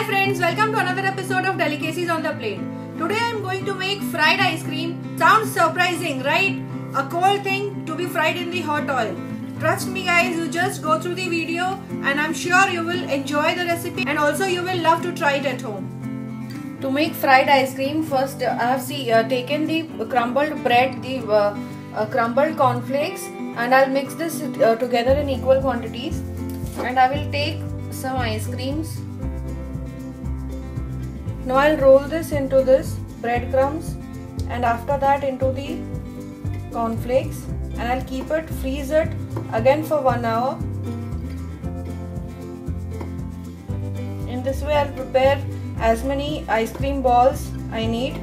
friends, welcome to another episode of Delicacies on the Plate. Today I am going to make fried ice cream. Sounds surprising, right? A cold thing to be fried in the hot oil. Trust me guys, you just go through the video and I'm sure you will enjoy the recipe and also you will love to try it at home. To make fried ice cream, first I have taken the crumbled bread, the crumbled cornflakes, and I'll mix this together in equal quantities. And I will take some ice creams. Now I'll roll this into this breadcrumbs and after that into the cornflakes, and I'll keep it, freeze it again for 1 hour. In this way I'll prepare as many ice cream balls I need.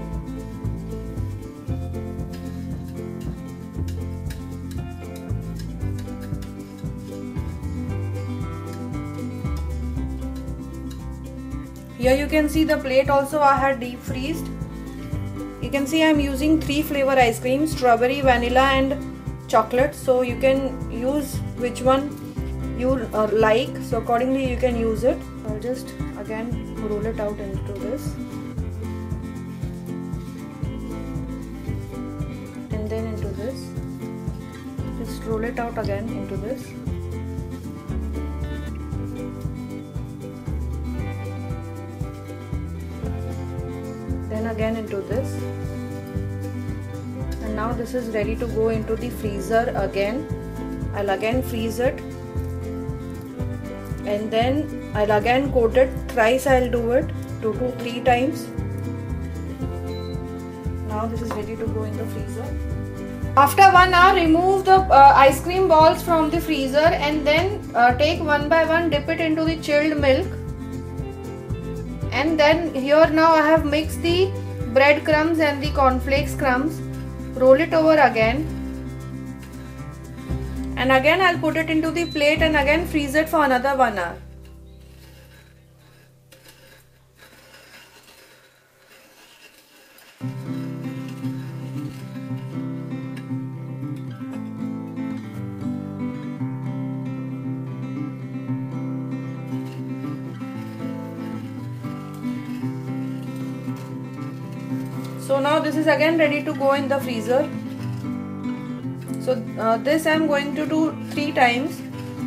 Here you can see the plate also I had deep freezed. You can see I am using 3 flavor ice cream, strawberry, vanilla and chocolate. So you can use which one you like. So accordingly you can use it. I'll just again roll it out into this. And then into this. Just roll it out again into this. Then again into this, and now this is ready to go into the freezer again. I'll again freeze it and then I'll again coat it. Thrice I'll do it, 2 to 3 times. Now this is ready to go in the freezer. After 1 hour, remove the ice cream balls from the freezer and then take one by one, dip it into the chilled milk. And then here now I have mixed the breadcrumbs and the cornflakes crumbs. Roll it over again. And again I'll put it into the plate and again freeze it for another 1 hour. So now this is again ready to go in the freezer. So this I am going to do 3 times.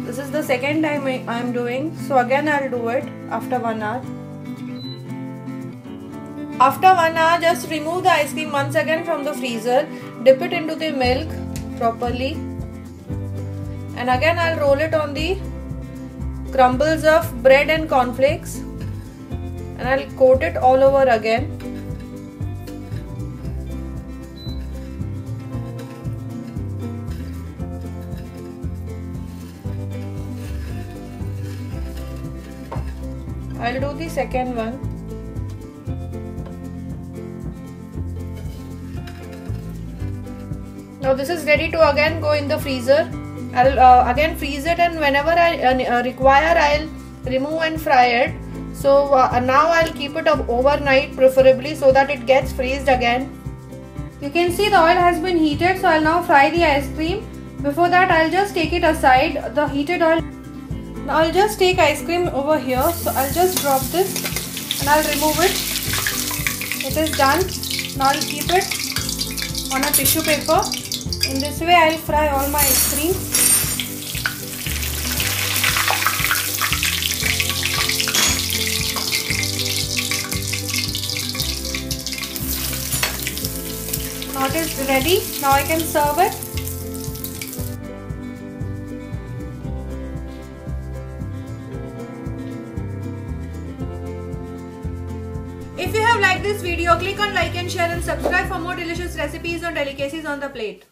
This is the second time I am doing. So again I will do it after 1 hour. After 1 hour, just remove the ice cream once again from the freezer. Dip it into the milk properly. And again I will roll it on the crumbles of bread and cornflakes. And I will coat it all over again. I'll do the second one. Now this is ready to again go in the freezer. I'll again freeze it, and whenever I require, I'll remove and fry it. So now I'll keep it up overnight preferably so that it gets freezed again. You can see the oil has been heated, so I'll now fry the ice cream. Before that, I'll just take it aside, the heated oil. Now I'll just take ice cream over here, so I'll just drop this and I'll remove it. It is done. Now I'll keep it on a tissue paper. In this way I'll fry all my ice cream. Now it is ready. Now I can serve it. If you have liked this video, click on like and share and subscribe for more delicious recipes on Delicacies on the Plate.